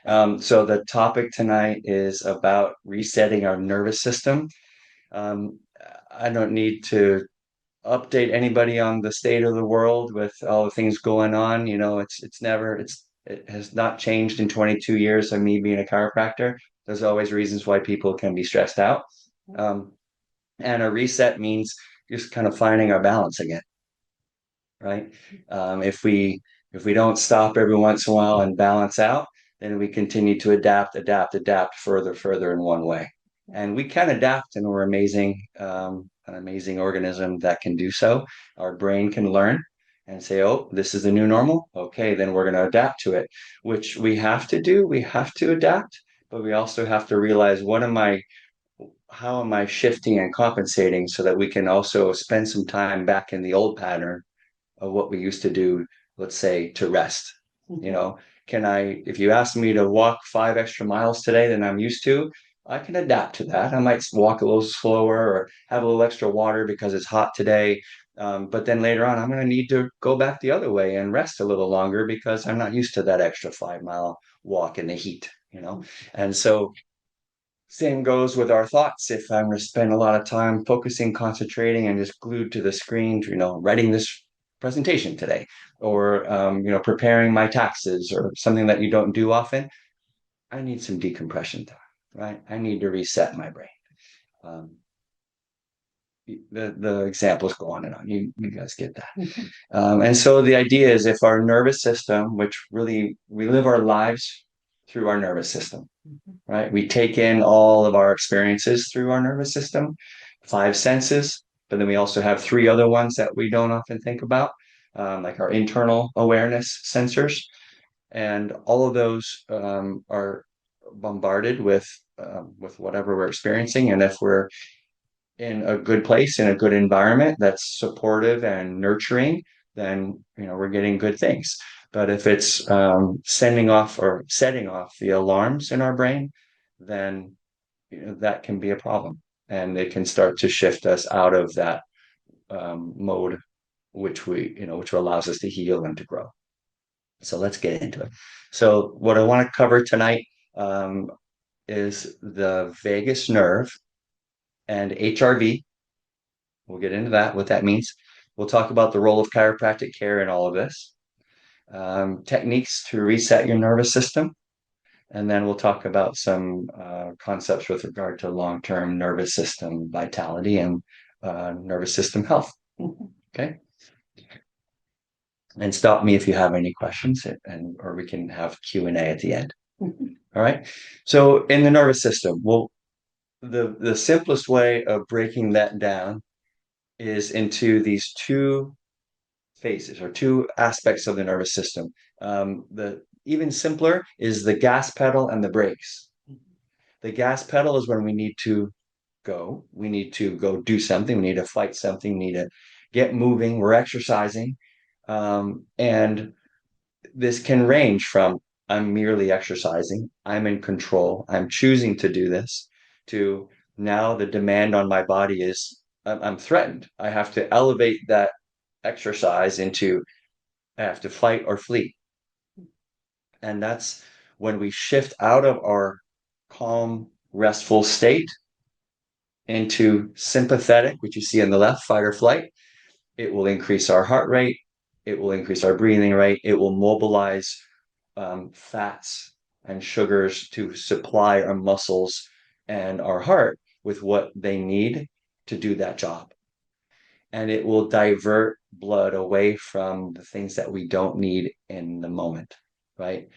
So the topic tonight is about resetting our nervous system. Um, I don't need to update anybody on the state of the world with all the things going on. It has not changed in 22 years of me being a chiropractor. There's always reasons why people can be stressed out. Um, and a reset means just kind of finding our balance again, right? If we don't stop every once in a while and balance out, then we continue to adapt further in one way. And we can adapt, and we're an amazing organism that can do so. Our brain can learn and say, "Oh, this is the new normal. Okay, then we're going to adapt to it," which we have to do. We have to adapt, but we also have to realize how am I shifting and compensating so that we can also spend some time back in the old pattern of what we used to do, let's say to rest. You know, if you ask me to walk 5 extra miles today than I'm used to, I can adapt to that. I might walk a little slower or have a little extra water because it's hot today. But then later on, I'm going to need to go back the other way and rest a little longer because I'm not used to that extra 5 mile walk in the heat. And so same goes with our thoughts. If I'm going to spend a lot of time focusing, concentrating, and just glued to the screen, writing this presentation today, or preparing my taxes, or something that you don't do often, I need some decompression time, right? I need to reset my brain. Um, the examples go on and on. You guys get that. And so the idea is if our nervous system, which really we live our lives through our nervous system, right? We take in all of our experiences through our nervous system, five senses, but then we also have three other ones that we don't often think about, like our internal awareness sensors. And all of those are bombarded with whatever we're experiencing. And if we're in a good place, in a good environment that's supportive and nurturing, then we're getting good things. But if it's sending off or setting off the alarms in our brain, then that can be a problem, and it can start to shift us out of that mode, which allows us to heal and to grow. So let's get into it. So what I want to cover tonight is the vagus nerve and HRV. We'll get into that, what that means. We'll talk about the role of chiropractic care in all of this, techniques to reset your nervous system, and then we'll talk about some concepts with regard to long-term nervous system vitality and nervous system health. Okay. And stop me if you have any questions, or we can have Q&A at the end. All right. So in the nervous system, well, the simplest way of breaking that down is into these two phases or two aspects of the nervous system. The even simpler is the gas pedal and the brakes. The gas pedal is when we need to go. We need to go do something. We need to fight something. We need to get moving. We're exercising. And this can range from I'm merely exercising, I'm in control, I'm choosing to do this, to now the demand on my body is I'm threatened. I have to elevate that exercise into I have to fight or flee. And that's when we shift out of our calm, restful state into sympathetic, which you see on the left, fight or flight. It will increase our heart rate. It will increase our breathing rate. It will mobilize fats and sugars to supply our muscles and our heart with what they need to do that job. And it will divert blood away from the things that we don't need in the moment, right?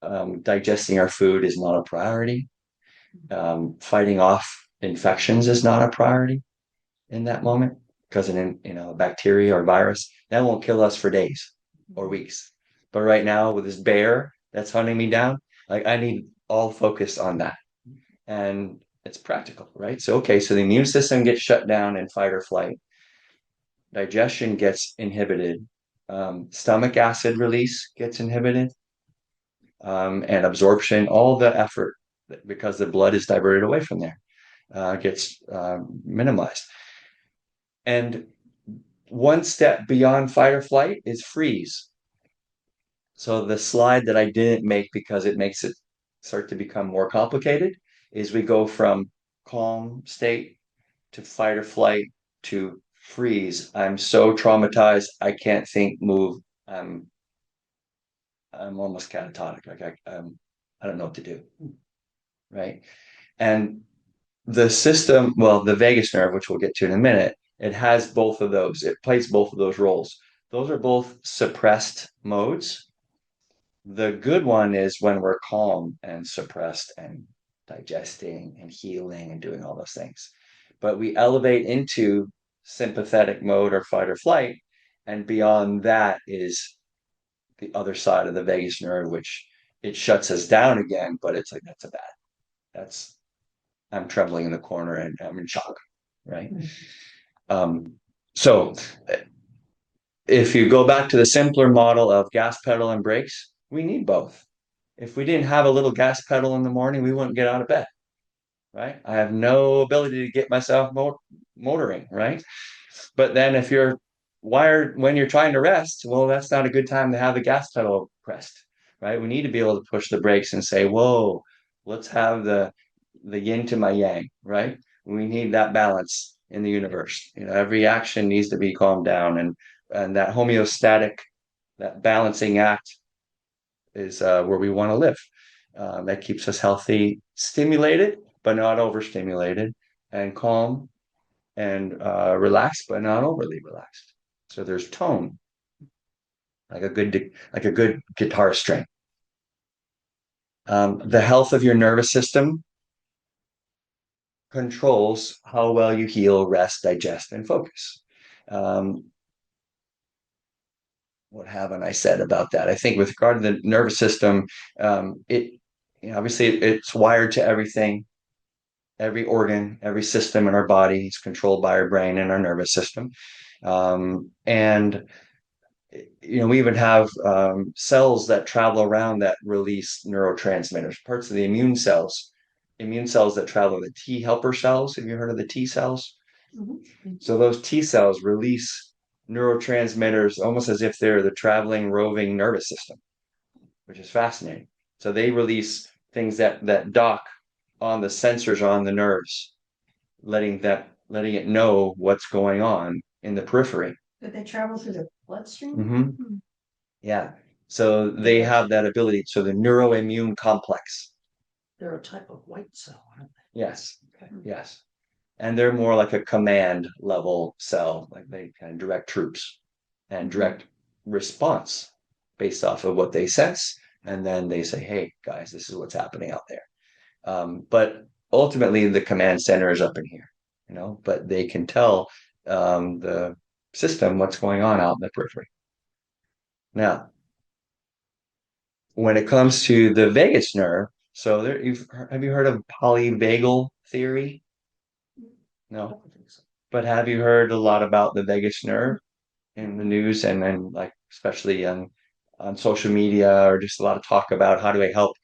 Digesting our food is not a priority. Fighting off infections is not a priority in that moment because a bacteria or virus that won't kill us for days or weeks. But right now with this bear that's hunting me down, like I need all focus on that. And it's practical, right? So okay, so the immune system gets shut down in fight or flight. Digestion gets inhibited. Stomach acid release gets inhibited. And absorption, all the effort because the blood is diverted away from there gets minimized. And one step beyond fight or flight is freeze. So the slide that I didn't make because it makes it start to become more complicated is we go from calm state to fight or flight to freeze. I'm so traumatized, I can't think, move. I'm almost catatonic. I don't know what to do. Right. And the system, well, the vagus nerve, which we'll get to in a minute, it has both of those. It plays both of those roles. Those are both suppressed modes. The good one is when we're calm and suppressed and digesting and healing and doing all those things. But we elevate into sympathetic mode or fight or flight. And beyond that is the other side of the vagus nerve, which it shuts us down again, but it's like, that's, I'm trembling in the corner and I'm in shock, right? Um, so if you go back to the simpler model of gas pedal and brakes, we need both. If we didn't have a little gas pedal in the morning, we wouldn't get out of bed, right? I have no ability to get myself motoring, right? But then if you're wired when you're trying to rest, well, that's not a good time to have the gas pedal pressed, right? We need to be able to push the brakes and say, whoa, let's have the yin to my yang, right? We need that balance in the universe. Every action needs to be calmed down, and that homeostatic, that balancing act is where we want to live. That keeps us healthy, stimulated, but not overstimulated, and calm and relaxed, but not overly relaxed. So there's tone, like a good guitar string. The health of your nervous system controls how well you heal, rest, digest, and focus. What haven't I said about that? I think with regard to the nervous system, obviously it's wired to everything. Every organ, every system in our body is controlled by our brain and our nervous system. And we even have cells that travel around that release neurotransmitters, parts of the immune cells that travel, the T helper cells. Have you heard of the T cells? Mm-hmm. So those T cells release neurotransmitters almost as if they're the traveling, roving nervous system, which is fascinating. So they release things that dock on the sensors on the nerves, letting it know what's going on in the periphery. Did they travel through the bloodstream? Mm-hmm. Yeah. So they have that ability. So the neuroimmune complex. They're a type of white cell, aren't they? Yes. Okay. Yes. And they're more like a command level cell, like they kind of direct troops and direct response based off of what they sense. And then they say, hey, guys, this is what's happening out there. But ultimately, the command center is up in here, but they can tell the system what's going on out in the periphery. Now, when it comes to the vagus nerve, so have you heard of polyvagal theory? No. But have you heard a lot about the vagus nerve in the news and then like especially on social media or just a lot of talk about how do I help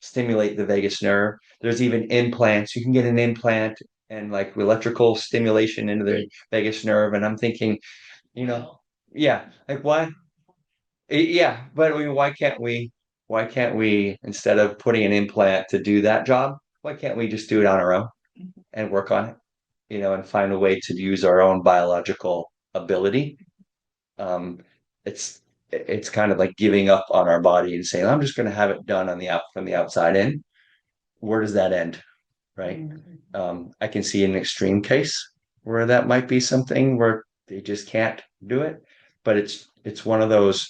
stimulate the vagus nerve? There's even implants. You can get an implant and like electrical stimulation into the vagus nerve. And I'm thinking, yeah, like why? Yeah, but I mean, why can't we, instead of putting an implant to do that job, why can't we just do it on our own and work on it, and find a way to use our own biological ability? Um, it's kind of like giving up on our body and saying, I'm just going to have it done from the outside in. Where does that end? Right. I can see an extreme case where that might be something where they just can't do it, but it's one of those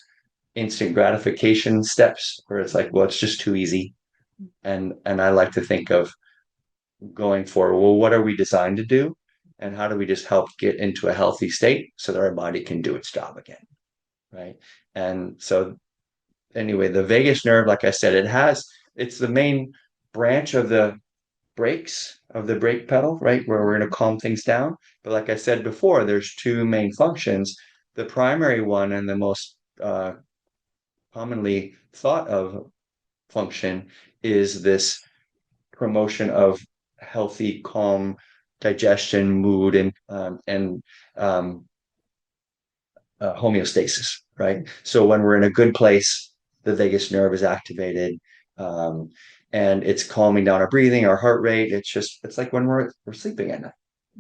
instant gratification steps where it's like, well, it's just too easy. And I like to think of going for, well, what are we designed to do? And how do we just help get into a healthy state so that our body can do its job again? Right. And so anyway, the vagus nerve, like I said, it's the main branch of the brakes of the brake pedal, right? Where we're going to calm things down. But like I said before, there's two main functions. The primary one and the most commonly thought of function is this promotion of healthy, calm digestion, mood, and homeostasis, right? So when we're in a good place, the vagus nerve is activated, and it's calming down our breathing, our heart rate. It's like when we're sleeping at night,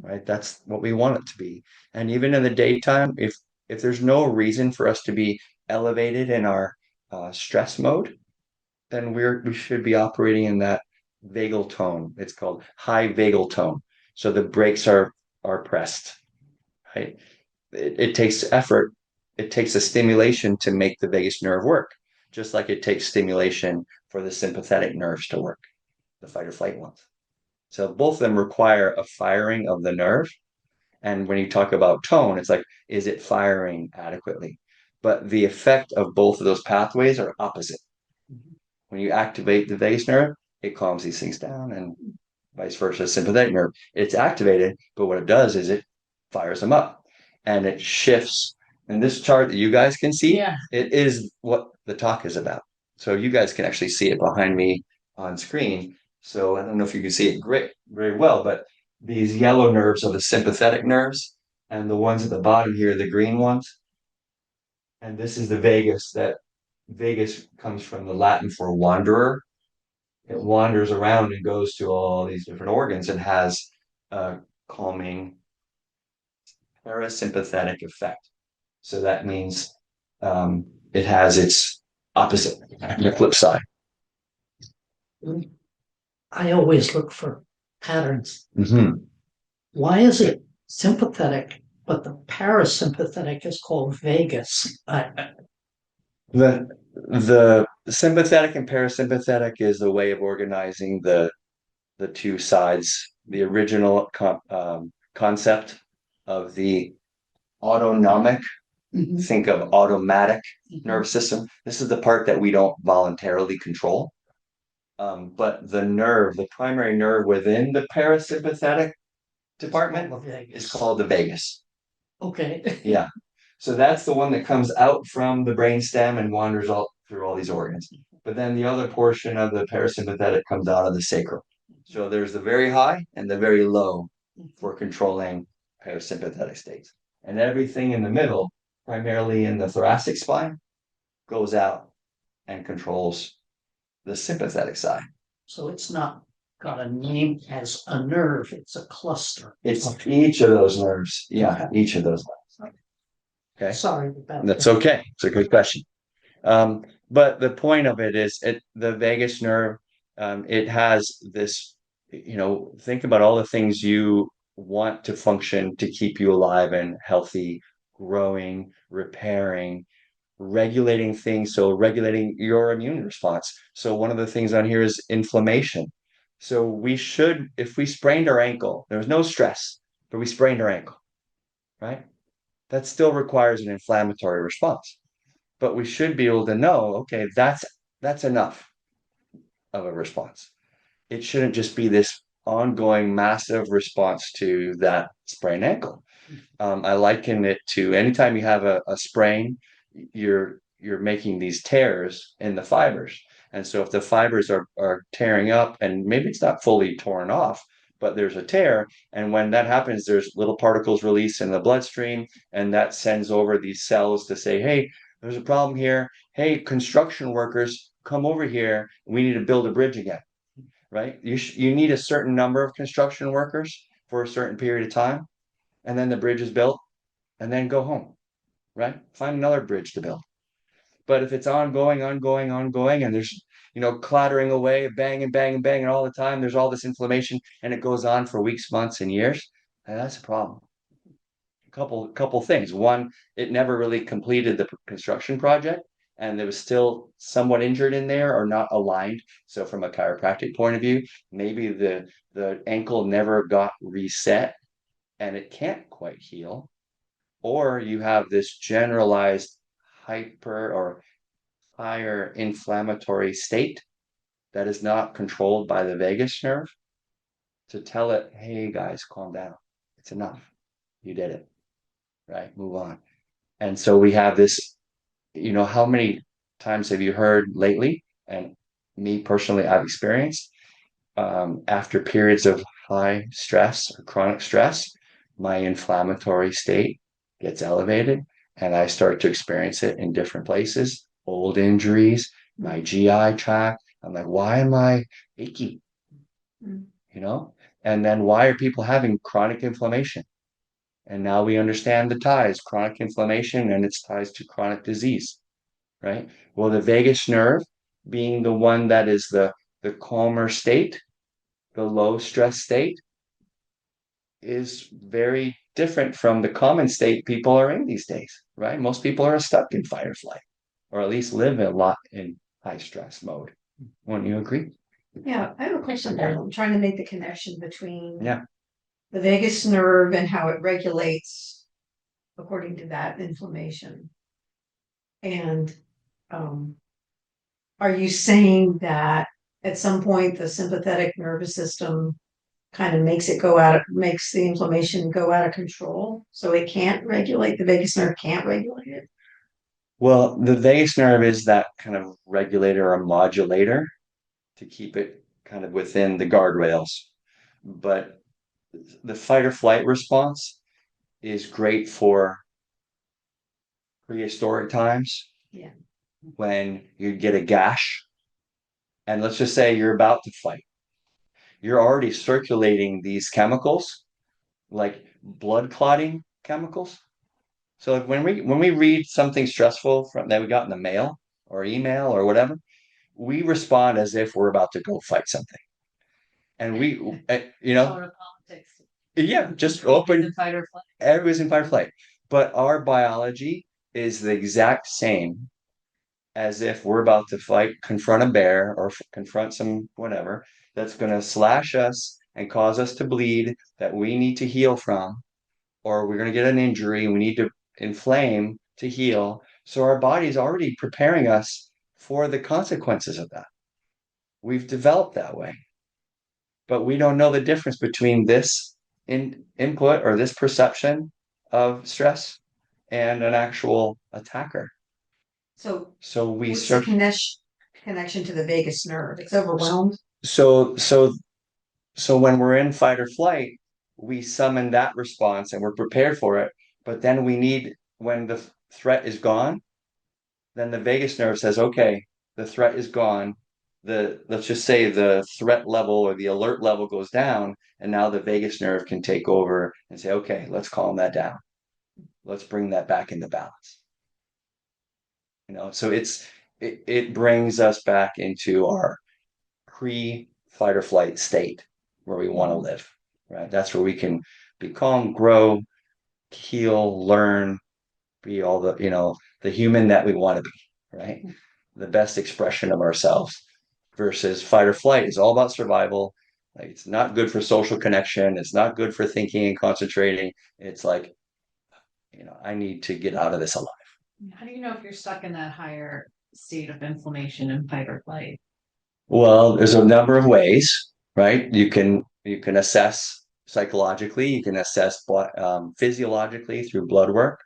right? That's what we want it to be. And even in the daytime, if there's no reason for us to be elevated in our stress mode, then we should be operating in that vagal tone. It's called high vagal tone. So the brakes are pressed, right? It takes effort. It takes a stimulation to make the vagus nerve work, just like it takes stimulation for the sympathetic nerves to work, the fight or flight ones. So both of them require a firing of the nerve. And when you talk about tone, it's like, is it firing adequately? But the effect of both of those pathways are opposite. When you activate the vagus nerve, it calms these things down, and vice versa, sympathetic nerve. It's activated, but what it does is it fires them up and it shifts. And this chart that you guys can see, Yeah. it is what the talk is about. So you guys can actually see it behind me on screen. So I don't know if you can see it great, very well, but these yellow nerves are the sympathetic nerves, and the ones at the bottom here are the green ones. And this is the vagus. That vagus comes from the Latin for wanderer. It wanders around and goes to all these different organs and has a calming parasympathetic effect. So that means it has its opposite, the flip side. I always look for patterns. Mm-hmm. Why is it sympathetic, but the parasympathetic is called vagus? The sympathetic and parasympathetic is a way of organizing the two sides. The original concept of the autonomic, think of automatic nervous system. This is the part that we don't voluntarily control. But the primary nerve within the parasympathetic department is called the vagus. Okay. Yeah. So that's the one that comes out from the brainstem and wanders all through all these organs. But then the other portion of the parasympathetic comes out of the sacrum. So there's the very high and the very low for controlling parasympathetic states. And everything in the middle, primarily in the thoracic spine, goes out and controls the sympathetic side. So it's not got a name as a nerve, it's a cluster. It's each of those nerves. Yeah, each of those nerves. Okay. Sorry about That's okay. It's a good question. But the point of it is the vagus nerve, it has this, think about all the things you want to function to keep you alive and healthy, growing, repairing, regulating things. So regulating your immune response. So one of the things on here is inflammation. So we should, if we sprained our ankle, there was no stress, but we sprained our ankle, right? That still requires an inflammatory response. But we should be able to know, okay, that's enough of a response. It shouldn't just be this ongoing massive response to that sprained ankle. I liken it to anytime you have a sprain, you're making these tears in the fibers. And so if the fibers are tearing up, and maybe it's not fully torn off, but there's a tear, and when that happens, there's little particles released in the bloodstream, and that sends over these cells to say, hey, there's a problem here. Hey, construction workers, come over here. We need to build a bridge again, right? You need a certain number of construction workers for a certain period of time, and then the bridge is built, and then go home, right? Find another bridge to build. But if it's ongoing, and there's clattering away, bang and bang and bang, and all the time, there's all this inflammation, and it goes on for weeks, months, and years, and that's a problem. Couple things. One, it never really completed the construction project, and there was still somewhat injured in there or not aligned. So from a chiropractic point of view, maybe the ankle never got reset and it can't quite heal. Or you have this generalized hyper or higher inflammatory state that is not controlled by the vagus nerve to tell it, hey guys, calm down. It's enough. You did it. Right? Move on. And so we have this, how many times have you heard lately? And me personally, I've experienced after periods of high stress or chronic stress, my inflammatory state gets elevated and I start to experience it in different places, old injuries, my GI tract, I'm like, why am I achy? Mm. You know? And then why are people having chronic inflammation? And now we understand the ties, chronic inflammation and its ties to chronic disease, right? Well, the vagus nerve being the one that is the calmer state, the low stress state, is very different from the common state people are in these days, right? Most people are stuck in fight or flight, or at least live a lot in high stress mode. Wouldn't you agree? Yeah, I have a question there. I'm trying to make the connection between Yeah. the vagus nerve and how it regulates according to that inflammation. And um, are you saying that at some point the sympathetic nervous system kind of makes the inflammation go out of control, so it can't regulate, the vagus nerve can't regulate it? Well, the vagus nerve is that kind of regulator or modulator to keep it kind of within the guardrails. But the fight or flight response is great for prehistoric times. Yeah. When you get a gash, and let's just say you're about to fight, you're already circulating these chemicals, like blood clotting chemicals. So when we read something stressful from that we got in the mail or email or whatever, we respond as if we're about to go fight something. And Politics. yeah, just open. Fight or flight. Everybody's in fight or flight. But our biology is the exact same as if we're about to fight, confront a bear or confront some whatever that's going to slash us and cause us to bleed that we need to heal from, or we're going to get an injury and we need to inflame to heal. So our body's already preparing us for the consequences of that. We've developed that way, but we don't know the difference between this input or this perception of stress and an actual attacker. So So we what's the search. connection to the vagus nerve? It's overwhelmed. So when we're in fight or flight, we summon that response and we're prepared for it. But then we need, when the threat is gone, then the vagus nerve says, okay, the threat is gone. Let's just say the threat level or the alert level goes down, and now the vagus nerve can take over and say, okay, let's calm that down. Let's bring that back into balance. So it brings us back into our pre-fight or flight state where we want to live, right? That's where we can be calm, grow, heal, learn, be all the human that we want to be, right? The best expression of ourselves versus fight or flight is all about survival. Like, it's not good for social connection. It's not good for thinking and concentrating. It's like, I need to get out of this alive. How do you know if you're stuck in that higher state of inflammation and fight or flight? Well, there's a number of ways, right? You can assess psychologically, you can assess physiologically through blood work.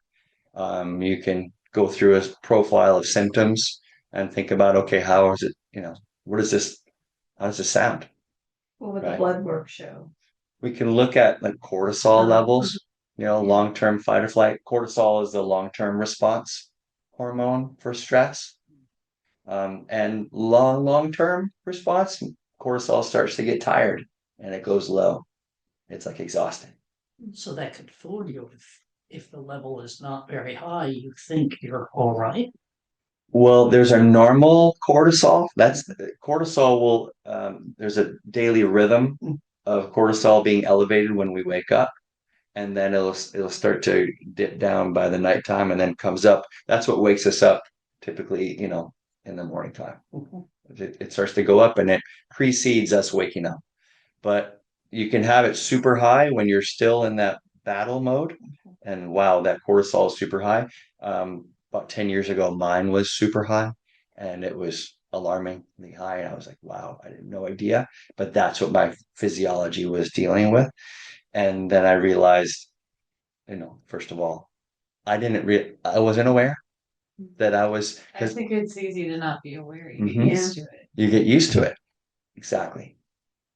You can go through a profile of symptoms and think about, okay, how is it, what is this, how does this sound? What would the Right. blood work show? We can look at like cortisol levels, long-term fight or flight. Cortisol is the long-term response hormone for stress. And long-term response, cortisol starts to get tired and it goes low. It's like exhausting. So that could fool you if the level is not very high, you think you're all right. Well, there's a normal cortisol. That's cortisol will, there's a daily rhythm of cortisol being elevated when we wake up, and then it'll start to dip down by the nighttime and then comes up. That's what wakes us up typically, in the morning time. It starts to go up and it precedes us waking up. But you can have it super high when you're still in that battle mode. And wow, that cortisol is super high. About 10 years ago, mine was super high and it was alarmingly high. And I was like, wow, I had no idea. But that's what my physiology was dealing with. And then I realized, first of all, I wasn't aware that I was, I because think it's easy to not be aware. You Mhm. get used to it. you get used to it. Exactly.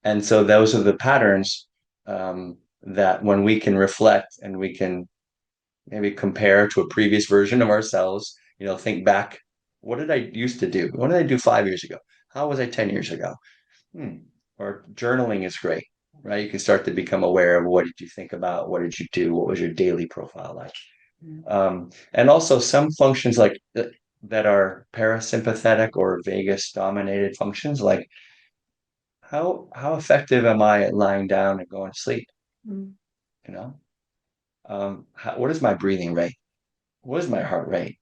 And so those are the patterns that when we can reflect and we can maybe compare to a previous version of ourselves, think back, what did I used to do? What did I do 5 years ago? How was I 10 years ago? Or journaling is great, right? You can start to become aware of what did you think about, what did you do, what was your daily profile like. And also some functions like that are parasympathetic or vagus dominated functions, like how effective am I at lying down and going to sleep? Mm. You know, what is my breathing rate? What is my heart rate?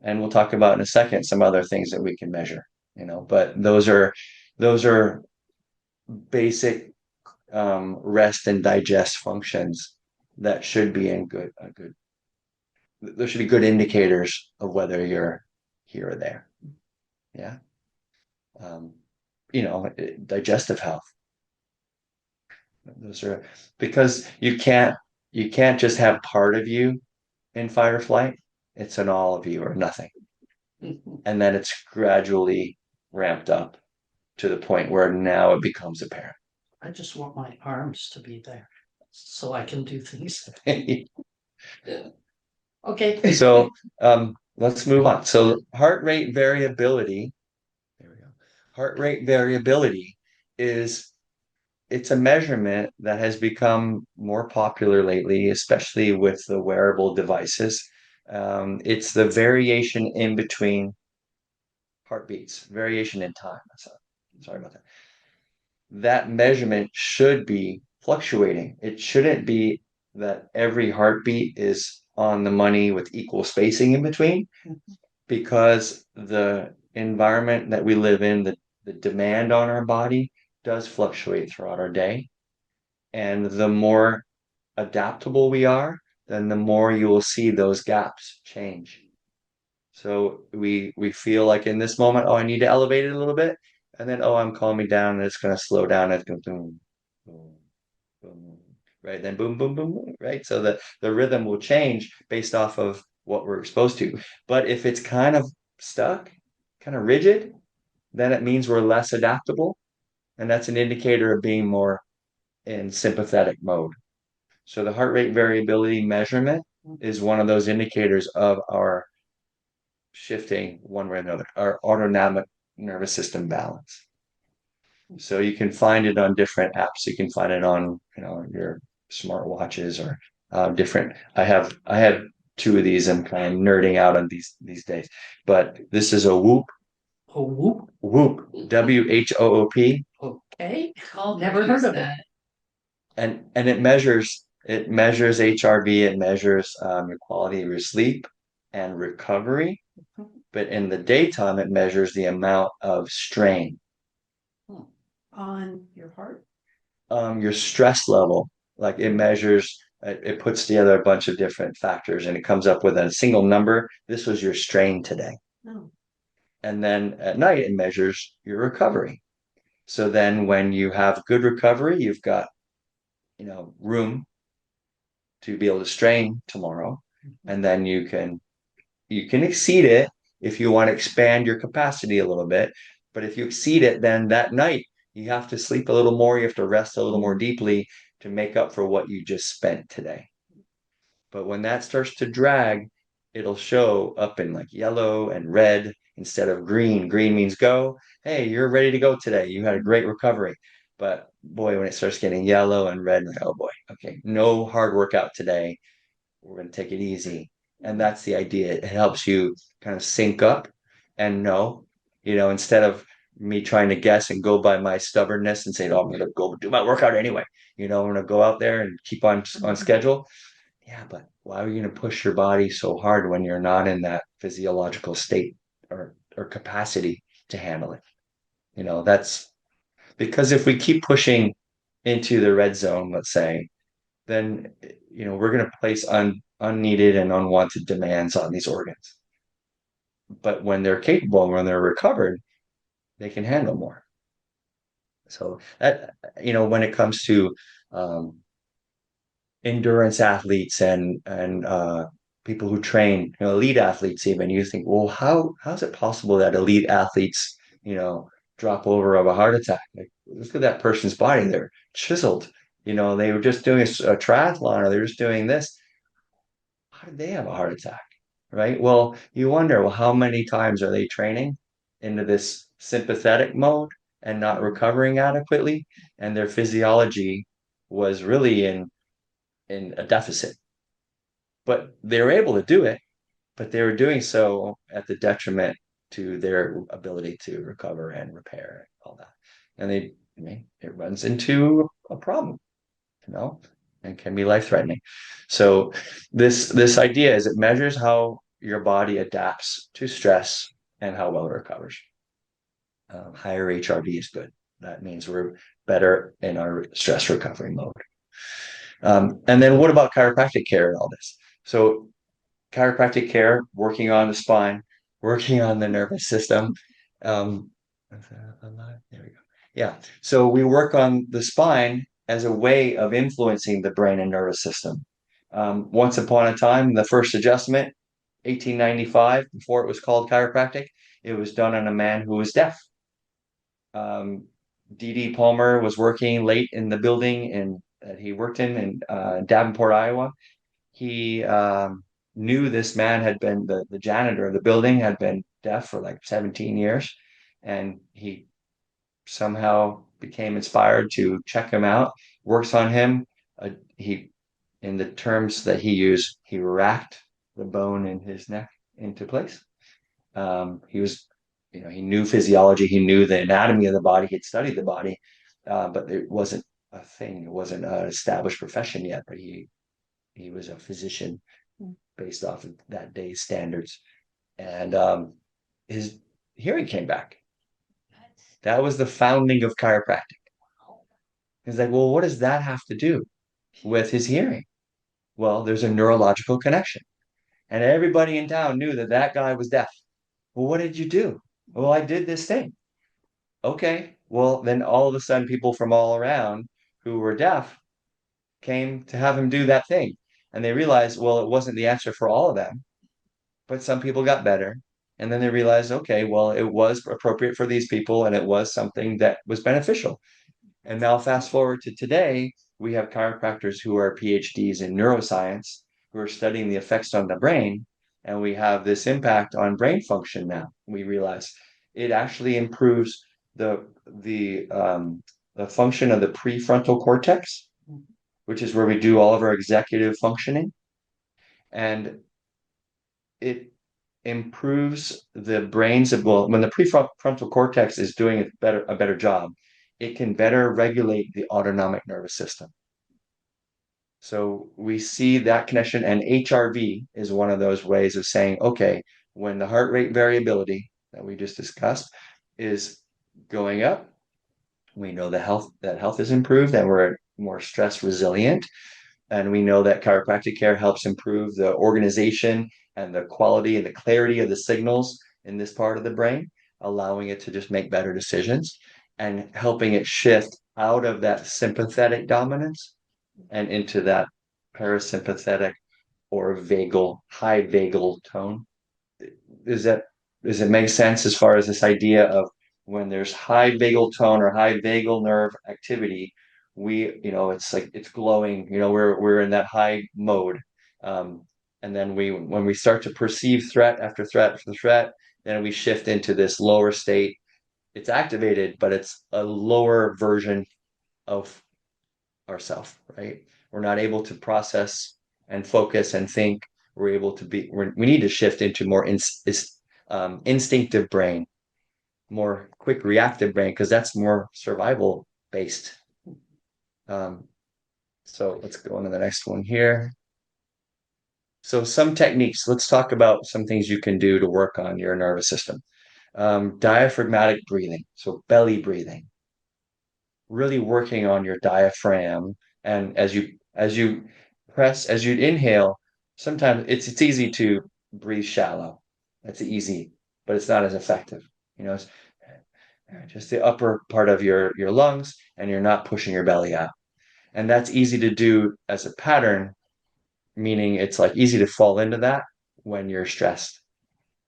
And we'll talk about in a second some other things that we can measure. But those are basic rest and digest functions that should be in good. There should be good indicators of whether you're here or there. Yeah. Um, digestive health. Those are because you can't just have part of you in fight or flight. It's an all of you or nothing. And then it's gradually ramped up to the point where now it becomes apparent. I just want my arms to be there so I can do things. Okay. So let's move on. So heart rate variability, there we go. Heart rate variability is it's a measurement that has become more popular lately, especially with the wearable devices. It's the variation in between heartbeats, variation in time. Sorry about that. That measurement should be fluctuating. It shouldn't be that every heartbeat is on the money with equal spacing in between, because the environment that we live in, the demand on our body does fluctuate throughout our day. And the more adaptable we are, then the more you will see those gaps change. So we feel like in this moment, oh, I need to elevate it a little bit. And then, oh, I'm calming down and it's going to slow down. It's going to boom, boom, boom, right? Then boom, boom, boom, boom, right? So the rhythm will change based off of what we're exposed to. But if it's kind of stuck, kind of rigid, then it means we're less adaptable. And that's an indicator of being more in sympathetic mode. So the heart rate variability measurement is one of those indicators of our shifting one way or another, our autonomic nervous system balance. So you can find it on different apps. You can find it on, your smart watches or different. I have two of these. I'm kind of nerding out on these days. But this is a Whoop. A whoop. Whoop. WHOOP. Okay. I'll Never use heard of that. And it measures HRV. It measures your quality of your sleep and recovery. But in the daytime, it measures the amount of strain, On your heart. your stress level. Like it puts together a bunch of different factors and it comes up with a single number. This was your strain today. No. And then at night, it measures your recovery. So then when you have good recovery, you've got, room to be able to strain tomorrow. And then you can exceed it if you want to expand your capacity a little bit. But if you exceed it, then that night you have to sleep a little more, you have to rest a little more deeply to make up for what you just spent today. But when that starts to drag, it'll show up in like yellow and red instead of green. Green means go. Hey, you're ready to go today. You had a great recovery. But boy, when it starts getting yellow and red, like, oh boy, okay, no hard workout today. We're going to take it easy. And that's the idea. It helps you kind of sync up and know, instead of me trying to guess and go by my stubbornness and saying, oh, I'm going to go do my workout anyway. I'm going to go out there and keep on schedule. Yeah, but why are you going to push your body so hard when you're not in that physiological state or capacity to handle it? That's because if we keep pushing into the red zone, let's say, then we're going to place unneeded and unwanted demands on these organs. But when they're capable, when they're recovered, they can handle more. So that when it comes to um, endurance athletes and people who train, elite athletes, even you think, well, how's it possible that elite athletes, drop over of a heart attack? Like, look at that person's body; they're chiseled. They were just doing a triathlon, or they're just doing this. How did they have a heart attack? Right? Well, you wonder, well, how many times are they training into this sympathetic mode and not recovering adequately, and their physiology was really in a deficit. But they were able to do it, but they were doing so at the detriment to their ability to recover and repair and all that. And I mean, it runs into a problem, you know, and can be life threatening. So this idea is it measures how your body adapts to stress and how well it recovers. Higher HRV is good. That means we're better in our stress recovery mode. And then what about chiropractic care and all this? So chiropractic care, working on the spine, working on the nervous system. There we go. Yeah. So we work on the spine as a way of influencing the brain and nervous system. Once upon a time, the first adjustment, 1895, before it was called chiropractic, it was done on a man who was deaf. D.D. Palmer was working late in the building that he worked in Davenport, Iowa. He knew this man had been the janitor of the building, had been deaf for like 17 years, and he somehow became inspired to check him out, works on him. He, in the terms that he used, he racked the bone in his neck into place. He was, he knew physiology, he knew the anatomy of the body, he'd studied the body, but it wasn't a thing. It wasn't an established profession yet, but he was a physician based off of that day's standards. And his hearing came back. That was the founding of chiropractic. He's like, well, what does that have to do with his hearing? Well, there's a neurological connection. And everybody in town knew that that guy was deaf. Well, what did you do? Well, I did this thing. Okay. Well, then all of a sudden, people from all around who were deaf came to have him do that thing. And they realized, well, it wasn't the answer for all of them, but some people got better. And then they realized, okay, well, it was appropriate for these people and it was something that was beneficial. And now, fast forward to today, we have chiropractors who are PhDs in neuroscience who are studying the effects on the brain. And we have this impact on brain function now. We realize it actually improves the function of the prefrontal cortex, which is where we do all of our executive functioning. And it improves the brain's when the prefrontal cortex is doing a better job, it can better regulate the autonomic nervous system. So we see that connection, and HRV is one of those ways of saying, okay, when the heart rate variability that we just discussed is going up, we know that health is improved and we're more stress resilient. And we know that chiropractic care helps improve the organization and the quality and the clarity of the signals in this part of the brain, allowing it to just make better decisions and helping it shift out of that sympathetic dominance and into that parasympathetic or high vagal tone. Does it make sense as far as this idea of when there's high vagal tone or high vagal nerve activity, it's like it's glowing, we're in that high mode. And then when we start to perceive threat after threat after threat, then we shift into this lower state. It's activated, but it's a lower version of ourself, right? We're not able to process and focus and think. We need to shift into more instinctive brain, more quick reactive brain, because that's more survival based. So let's go on to the next one here. So some techniques. Let's talk about some things you can do to work on your nervous system. Diaphragmatic breathing, so belly breathing. Really working on your diaphragm, and as you inhale, sometimes it's easy to breathe shallow. That's easy, but it's not as effective. It's just the upper part of your lungs, and you're not pushing your belly out. And that's easy to do as a pattern, meaning it's like easy to fall into that when you're stressed.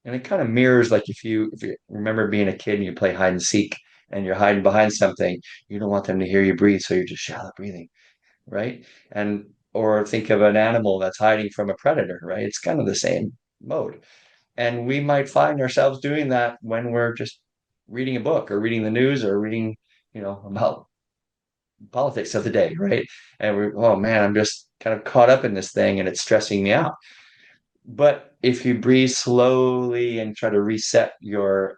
And it kind of mirrors like if you remember being a kid and you play hide and seek and you're hiding behind something, you don't want them to hear you breathe, so you're just shallow breathing, right? Or think of an animal that's hiding from a predator, right? It's kind of the same mode. And we might find ourselves doing that when we're just reading a book or reading the news or reading, about politics of the day, right? And oh man, I'm just kind of caught up in this thing and it's stressing me out. But if you breathe slowly and try to reset your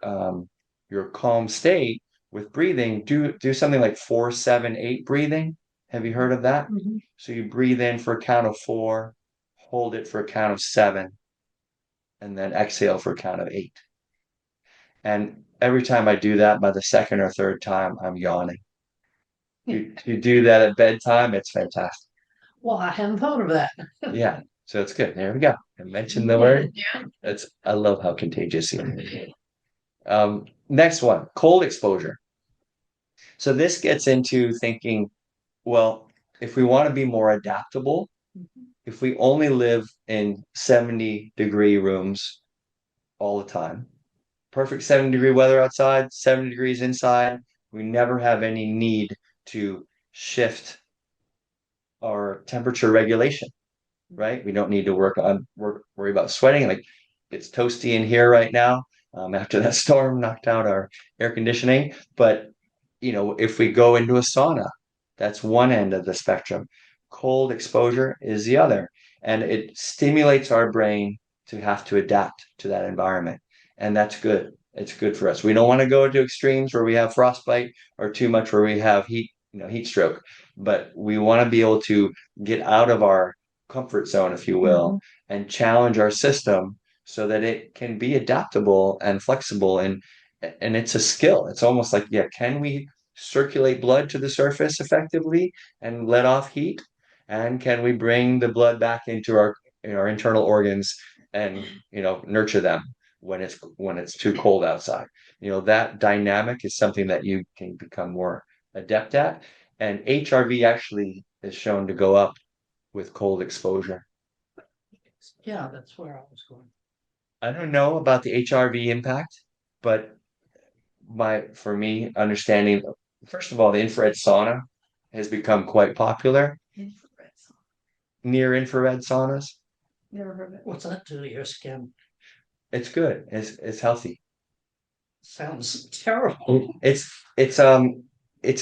calm state with breathing, do something like 4-7-8 breathing. Have you heard of that? Mhm. So you breathe in for a count of 4, hold it for a count of 7, and then exhale for a count of 8. And every time I do that, by the second or third time, I'm yawning. You do that at bedtime, it's fantastic. Well, I hadn't thought of that. Yeah, so it's good. There we go. I mentioned the word. I love how contagious it is. Next one, cold exposure. So this gets into thinking, well, if we want to be more adaptable, if we only live in 70-degree rooms all the time, perfect 70-degree weather outside, 70 degrees inside, we never have any need to shift our temperature regulation, right? We don't need to worry about sweating. Like it's toasty in here right now, after that storm knocked out our air conditioning. But if we go into a sauna, that's one end of the spectrum. Cold exposure is the other, and it stimulates our brain to have to adapt to that environment, and that's good. It's good for us. We don't want to go to extremes where we have frostbite or too much where we have heat stroke, but we want to be able to get out of our comfort zone, if you will, and challenge our system so that it can be adaptable and flexible, and it's a skill. It's almost like, yeah, can we circulate blood to the surface effectively and let off heat? And can we bring the blood back into our internal organs and nurture them when it's too cold outside? That dynamic is something that you can become more adept at. And HRV actually is shown to go up with cold exposure. Yeah, that's where I was going. I don't know about the HRV impact, but for me, understanding, first of all, the infrared sauna has become quite popular. Infrared sauna. Near infrared saunas, Never heard of it. What's that do to your skin? it's good. It's healthy. Sounds terrible. It's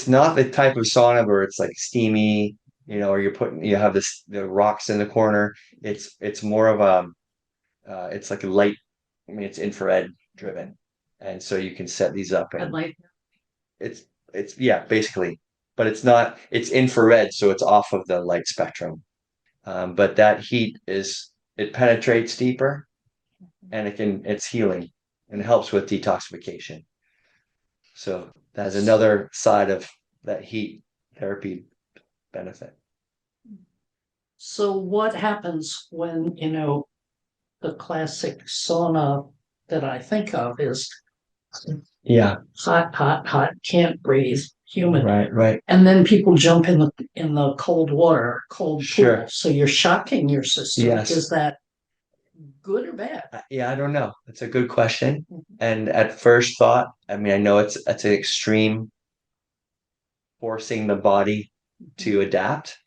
not the type of sauna where it's like steamy, or you have the rocks in the corner. It's more of it's like a light. I mean, it's infrared driven, and so you can set these up, I'd and like, it's yeah, basically, but it's not. It's infrared, so it's off of the light spectrum. But that heat it penetrates deeper, and it's healing and it helps with detoxification. So that's another side of that heat therapy benefit. So what happens when, the classic sauna that I think of is Yeah, hot, hot, hot, can't breathe, humid. right. And then people jump in the cold water, cold Sure. pool. So you're shocking your system. Yes. Is that good or bad? Yeah, I don't know. It's a good question. And at first thought, I mean, I know it's an extreme forcing the body to adapt.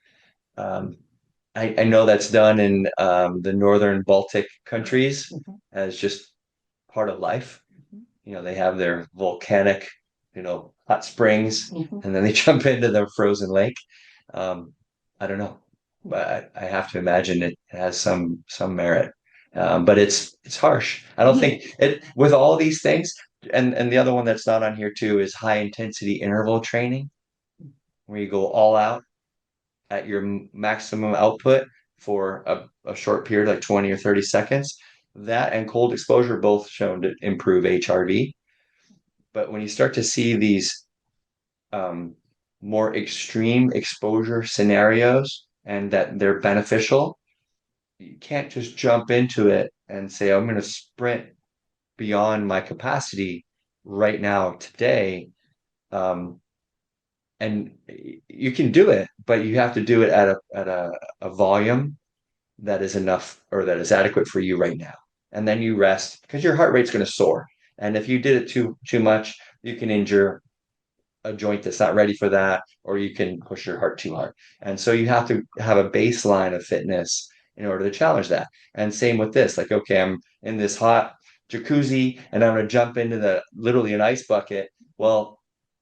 Um, I know that's done in the northern Baltic countries as just part of life. They have their volcanic, hot springs, and then they jump into the frozen lake. I don't know, but I have to imagine it has some merit. But it's harsh. I don't think it with all these things, and the other one that's not on here too is high intensity interval training, where you go all out at your maximum output for a short period, like 20 or 30 seconds. That and cold exposure both shown to improve HRV. But when you start to see these um, more extreme exposure scenarios and that they're beneficial, you can't just jump into it and say, I'm going to sprint beyond my capacity right now, today. And you can do it, but you have to do it at a volume that is enough or that is adequate for you right now. And then you rest because your heart rate's going to soar. And if you did it too much, you can injure a joint that's not ready for that, or you can push your heart too hard. And so you have to have a baseline of fitness in order to challenge that. And same with this, like, okay, I'm in this hot jacuzzi and I'm going to jump into literally an ice bucket. Well,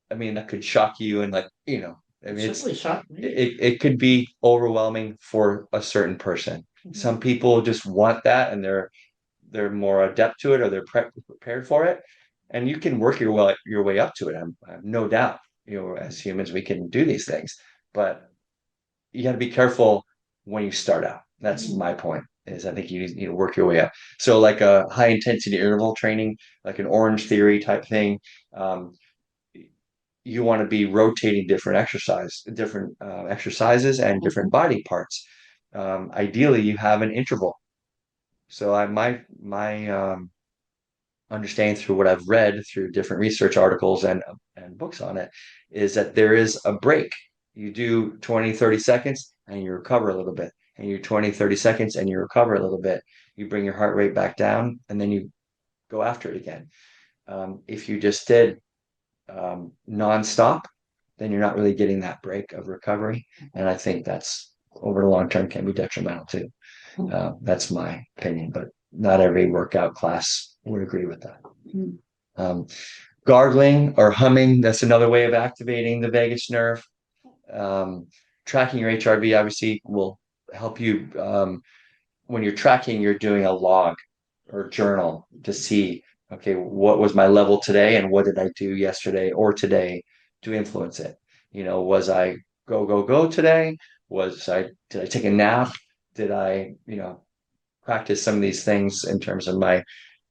I mean, that could shock you and I mean, Simply shocked me. it could be overwhelming for a certain person. Some people just want that and they're more adept to it or they're prepared for it. And you can work your way up to it. I have no doubt, as humans, we can do these things, but you got to be careful when you start out. That's my point. Is I think you need to work your way up. So like a high intensity interval training, like an Orange Theory type thing, you want to be rotating different exercises and different body parts. Ideally, you have an interval. So my understanding through what I've read through different research articles and books on it is that there is a break. You do 20, 30 seconds and you recover a little bit. And you 20, 30 seconds and you recover a little bit. You bring your heart rate back down and then you go after it again. If you just did nonstop, then you're not really getting that break of recovery. And I think that's over the long term can be detrimental too. That's my opinion, but not every workout class would agree with that. Gargling or humming, that's another way of activating the vagus nerve. Tracking your HRV obviously will help you. When you're tracking, you're doing a log or journal to see, okay, what was my level today and what did I do yesterday or today to influence it? Was I go today? Did I take a nap? Did I, practice some of these things in terms of my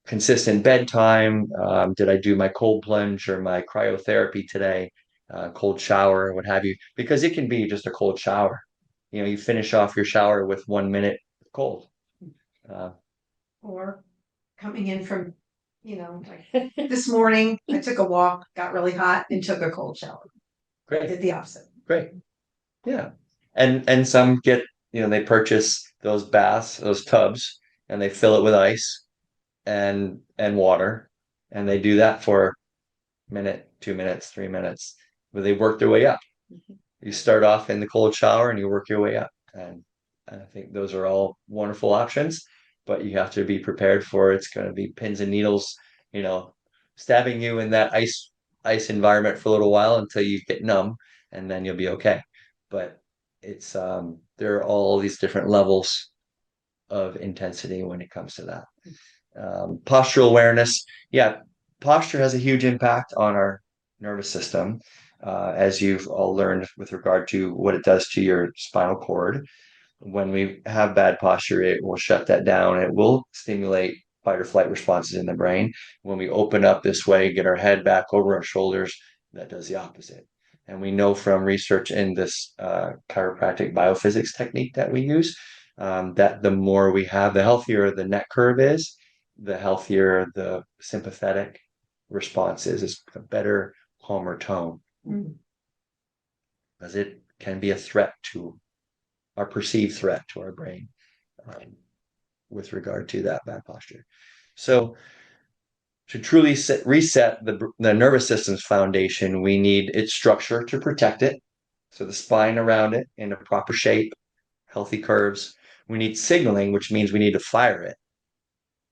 consistent bedtime? Did I do my cold plunge or my cryotherapy today? Cold shower, what have you? Because it can be just a cold shower. You finish off your shower with 1 minute cold. Or coming in from, like this morning, I took a walk, got really hot, and took a cold shower. I Great. did the opposite. Great. Yeah. And some get, they purchase those baths, those tubs, and they fill it with ice and water. And they do that for a minute, 2 minutes, 3 minutes, where they work their way up. You start off in the cold shower and you work your way up. And I think those are all wonderful options, but you have to be prepared for it's going to be pins and needles, stabbing you in that ice environment for a little while until you get numb, and then you'll be okay. But it's there are all these different levels of intensity when it comes to that. Postural awareness, yeah, posture has a huge impact on our nervous system, as you've all learned with regard to what it does to your spinal cord. When we have bad posture, it will shut that down. It will stimulate fight or flight responses in the brain. When we open up this way, get our head back over our shoulders, that does the opposite. And we know from research in this chiropractic biophysics technique that we use, that the more we have, the healthier the neck curve is, the healthier the sympathetic response is. It's a better, calmer tone. Because it can be a threat to our perceived threat to our brain with regard to that bad posture. So to truly reset the nervous system's foundation, we need its structure to protect it. So the spine around it in a proper shape, healthy curves. We need signaling, which means we need to fire it.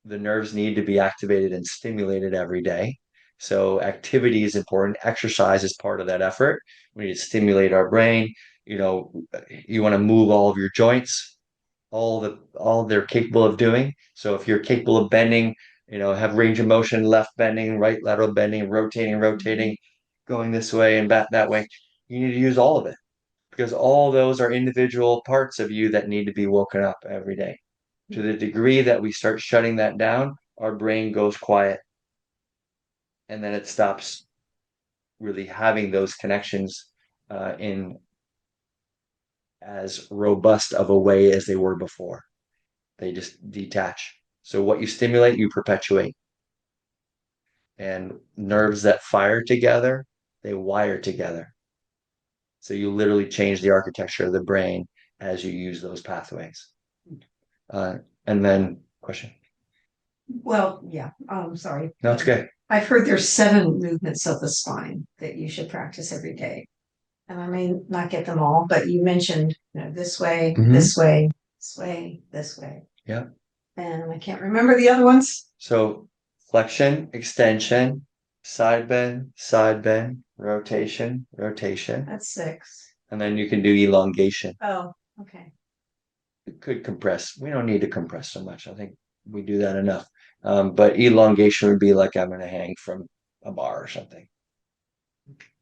The nerves need to be activated and stimulated every day. So activity is important. Exercise is part of that effort. We need to stimulate our brain. You want to move all of your joints, all they're capable of doing. So if you're capable of bending, have range of motion, left bending, right lateral bending, rotating, going this way and back that way, you need to use all of it, because all those are individual parts of you that need to be woken up every day. To the degree that we start shutting that down, our brain goes quiet, and then it stops really having those connections in as robust of a way as they were before. They just detach. So what you stimulate, you perpetuate. And nerves that fire together, they wire together. So you literally change the architecture of the brain as you use those pathways. And then, question? Well, yeah, sorry. No, it's okay. I've heard there's 7 movements of the spine that you should practice every day. And I may not get them all, but you mentioned, this way, this way, this way, this way. Yeah. And I can't remember the other ones. So flexion, extension, side bend, rotation, That's 6. and then you can do elongation. Oh, okay. It could compress. We don't need to compress so much. I think we do that enough. But elongation would be like I'm going to hang from a bar or something.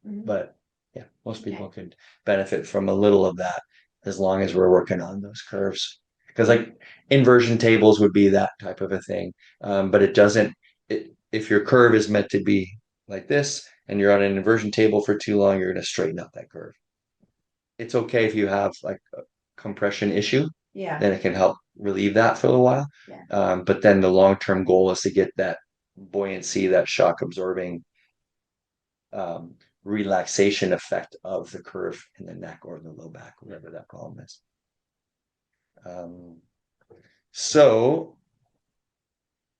Mhm. But yeah, most people could benefit from a little of that as long as we're working on those curves. Because like inversion tables would be that type of a thing. But it doesn't, if your curve is meant to be like this and you're on an inversion table for too long, you're going to straighten up that curve. It's okay if you have like a compression issue, Yeah, then it can help relieve that for a while. Yeah. But then the long-term goal is to get that buoyancy, that shock absorbing um, relaxation effect of the curve in the neck or the low back, whatever that problem is. Um, so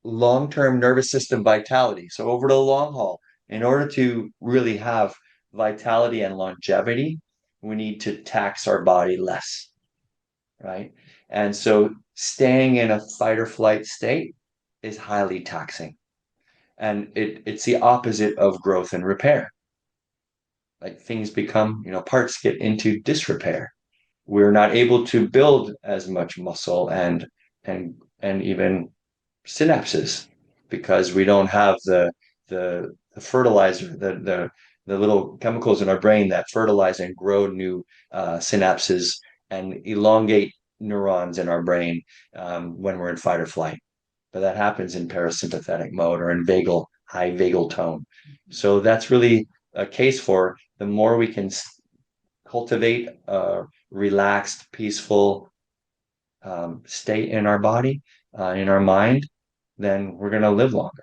long-term nervous system vitality. So over the long haul, in order to really have vitality and longevity, we need to tax our body less, right? And so staying in a fight or flight state is highly taxing. And it's the opposite of growth and repair. Like things become, parts get into disrepair. We're not able to build as much muscle and even synapses because we don't have the fertilizer, the little chemicals in our brain that fertilize and grow new synapses and elongate neurons in our brain when we're in fight or flight. But that happens in parasympathetic mode or in high vagal tone. So that's really a case for the more we can cultivate a relaxed, peaceful state in our body, in our mind, then we're going to live longer.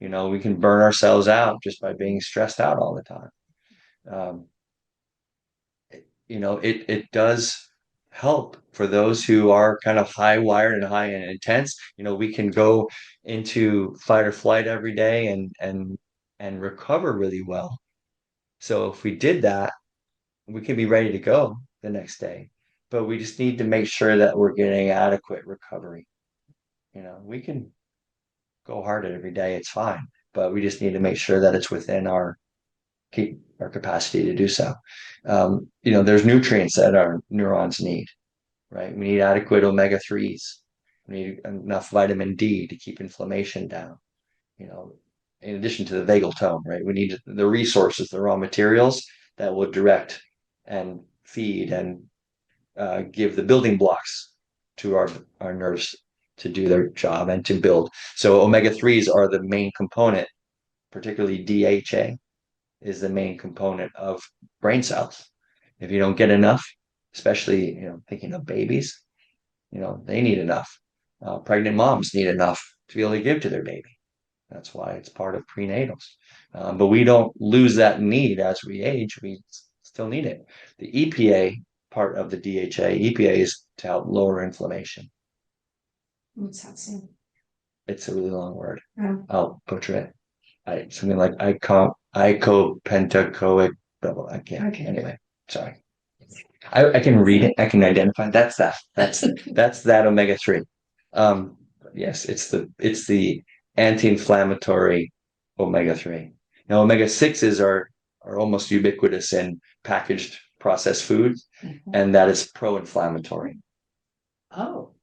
We can burn ourselves out just by being stressed out all the time. Um, it does help for those who are kind of high wired and high and intense. We can go into fight or flight every day and recover really well. So if we did that, we can be ready to go the next day. But we just need to make sure that we're getting adequate recovery. We can go hard at every day, it's fine. But we just need to make sure that it's within our capacity to do so. There's nutrients that our neurons need, right? We need adequate omega-3s. We need enough vitamin D to keep inflammation down. In addition to the vagal tone, right? We need the resources, the raw materials that will direct and feed and give the building blocks to our nerves to do their job and to build. So omega-3s are the main component, particularly DHA is the main component of brain cells. If you don't get enough, especially thinking of babies, they need enough. Pregnant moms need enough to be able to give to their baby. That's why it's part of prenatals. But we don't lose that need as we age. We still need it. The EPA part of the DHA, EPA is to help lower inflammation. what's that saying? It's a really long word. Yeah. I'll butcher it. Something like icopentacoic. I can't. Okay. Anyway, sorry. I can read it. I can identify. That's that omega-3. Yes, it's the anti-inflammatory omega-3. Now omega-6s are almost ubiquitous in packaged processed foods, and that is pro-inflammatory. Oh,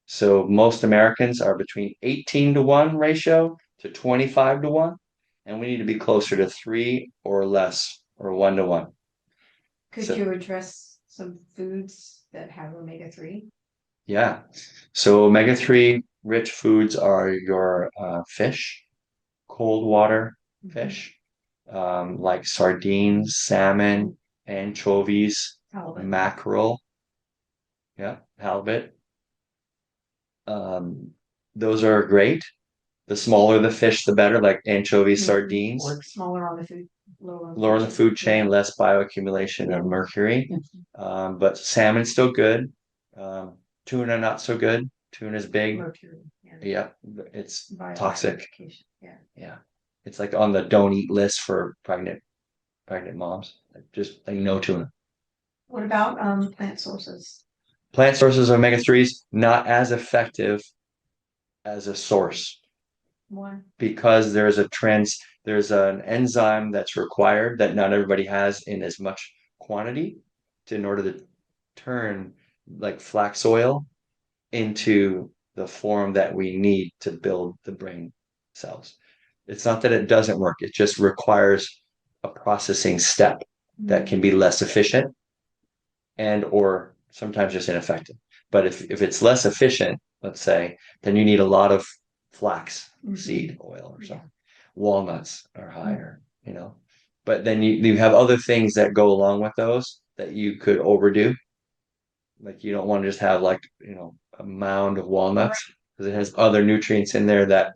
So most Americans are between 18-1 ratio to 25-1, and we need to be closer to 3 or less or 1-1. Could you address some foods that have omega-3? Yeah. So omega-3 rich foods are your fish, cold water fish, like sardines, salmon, anchovies, Halibut. mackerel, yeah, halibut. Those are great. The smaller the fish, the better, like anchovies, sardines. Or smaller on the food, Lower on the food chain, less bioaccumulation of mercury. But salmon's still good. Tuna not so good. Tuna's big. Mercury. Yeah, it's toxic. Yeah. Yeah, it's like on the don't eat list for pregnant moms. Just like no tuna. What about plant sources? Plant sources of omega-3s not as effective as a source. Why? because there's an enzyme that's required that not everybody has in as much quantity in order to turn like flax oil into the form that we need to build the brain cells. It's not that it doesn't work, it just requires a processing step that can be less efficient and or sometimes just ineffective. But if it's less efficient, let's say, then you need a lot of flax seed oil or something. Walnuts are higher, you know. But then you have other things that go along with those that you could overdo. Like you don't want to just have like, a mound of walnuts because it has other nutrients in there that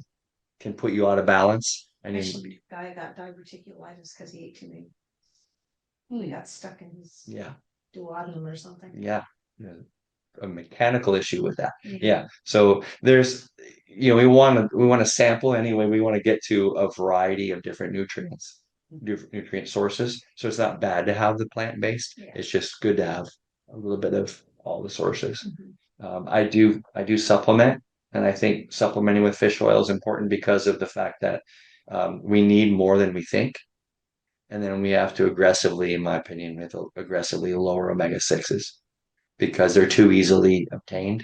can put you out of balance. And Actually, guy got diverticulitis because he ate too many. He got stuck in his yeah, duodenum or something. yeah. A mechanical issue with that. Yeah. So there's, we want to sample anyway. We want to get to a variety of different nutrients, different nutrient sources. So it's not bad to have the plant-based. Yeah. It's just good to have a little bit of all the sources. Mhm. I do supplement, and I think supplementing with fish oil is important because of the fact that we need more than we think. And then we have to aggressively, in my opinion, we have to aggressively lower omega-6s because they're too easily obtained.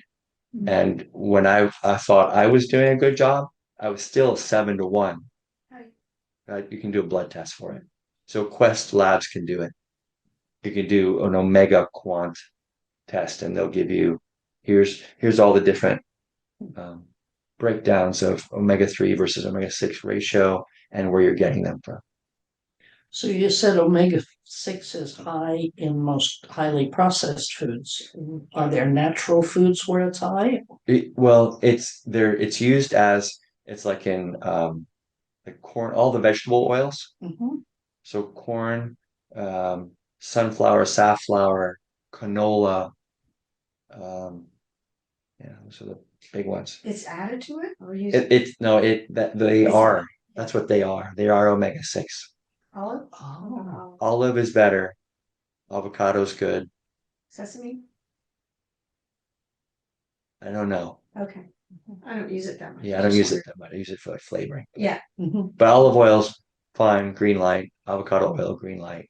Mhm. And when I thought I was doing a good job, I was still 7 to 1. Right. You can do a blood test for it. So Quest Labs can do it. You can do an omega quant test, and they'll give you here's all the different um, breakdowns of omega 3 versus omega 6 ratio and where you're getting them from. So you said omega-6 is high in most highly processed foods. Are there natural foods where it's high? Well, it's there. It's used as it's like in like corn, all the vegetable oils. Mhm. So corn, um, sunflower, safflower, canola. Um, yeah, those are the big ones. It's added to it or used? It's no, it that they Is it? are. That's what they are. They are omega 6. Olive? Oh. Olive is better. Avocado's good. Sesame? I don't know. Okay. I don't use it that much. Yeah, I don't use it that much. I use it for like flavoring. Yeah. Mhm. But olive oil's fine, green light. Avocado oil, green light.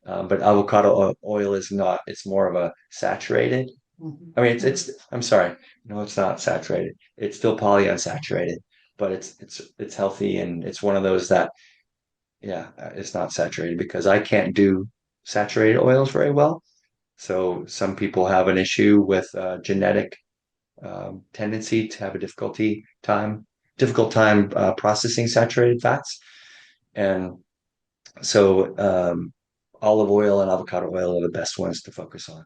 But avocado oil is not. It's more of a saturated. Mhm. I mean, it's. I'm sorry. No, it's not saturated. It's still polyunsaturated, but it's healthy and it's one of those that, yeah, it's not saturated because I can't do saturated oils very well. So some people have an issue with genetic tendency to have a difficult time processing saturated fats, and so olive oil and avocado oil are the best ones to focus on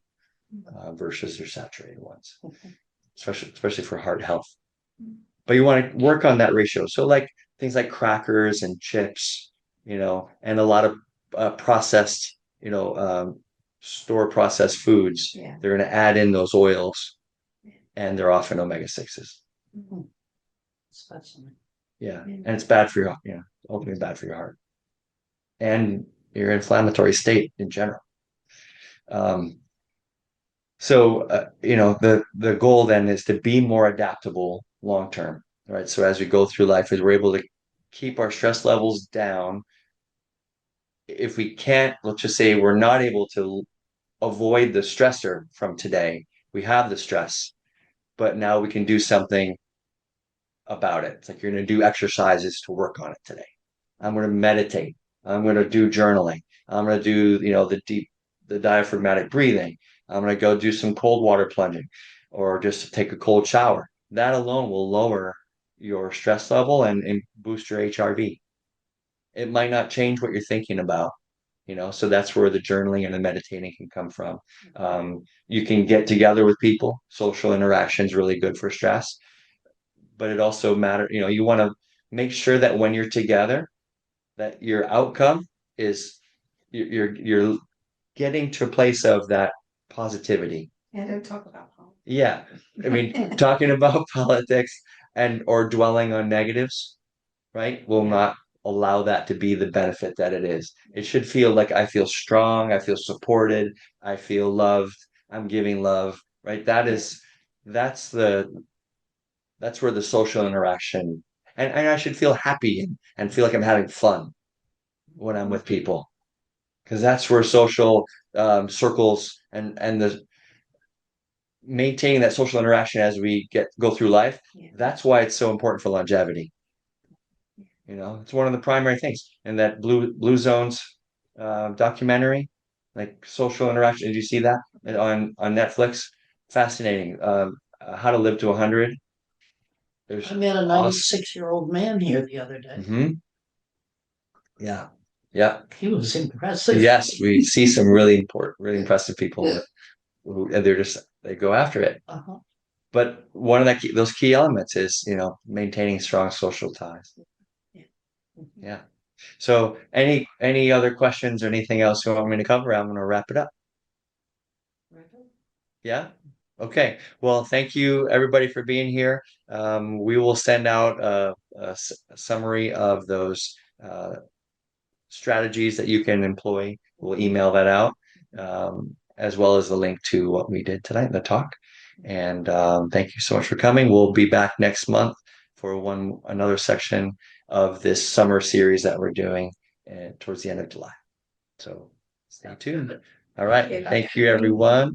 versus their saturated ones, especially for heart health. But you want to work on that ratio. So like things like crackers and chips, and a lot of processed, store processed foods. Yeah. They're going to add in those oils, and they're often omega 6s. Mhm. Especially. Yeah, and it's bad for your, ultimately bad for your heart and your inflammatory state in general. Um, so the goal then is to be more adaptable long term, right? So as we go through life, as we're able to keep our stress levels down, if we can't, let's just say we're not able to avoid the stressor from today, we have the stress, but now we can do something about it. It's like you're going to do exercises to work on it today. I'm going to meditate. I'm going to do journaling. I'm going to do, the diaphragmatic breathing. I'm going to go do some cold water plunging or just take a cold shower. That alone will lower your stress level and boost your HRV. It might not change what you're thinking about, so that's where the journaling and the meditating can come from. You can get together with people. Social interaction is really good for stress, but it also matters, you want to make sure that when you're together, that your outcome is you're getting to a place of that positivity. And don't talk about politics. Yeah. I mean, talking about politics and or dwelling on negatives, right, will not allow that to be the benefit that it is. It should feel like I feel strong, I feel supported, I feel loved, I'm giving love, right? That's where the social interaction and I should feel happy and feel like I'm having fun when I'm with people, because that's where social circles and the maintaining that social interaction as we go through life. Yeah. That's why it's so important for longevity. You know, it's one of the primary things. And that Blue Zones documentary, like social interaction. Did you see that on Netflix? Fascinating. How to Live to 100. There's I met a awesome. 96-year-old man here the other day. Hmm. Yeah, yeah, He was impressive. yes. We see some really important, really impressive people and they go after it. Uh-huh. But one of those key elements is, maintaining strong social ties. Yeah. So any other questions or anything else you want me to cover? I'm going to wrap it up. Yeah. Okay. Well, thank you everybody for being here. We will send out a summary of those strategies that you can employ. We'll email that out, as well as the link to what we did tonight in the talk. And thank you so much for coming. We'll be back next month for another section of this summer series that we're doing towards the end of July. So stay tuned. All right. Thank you, everyone.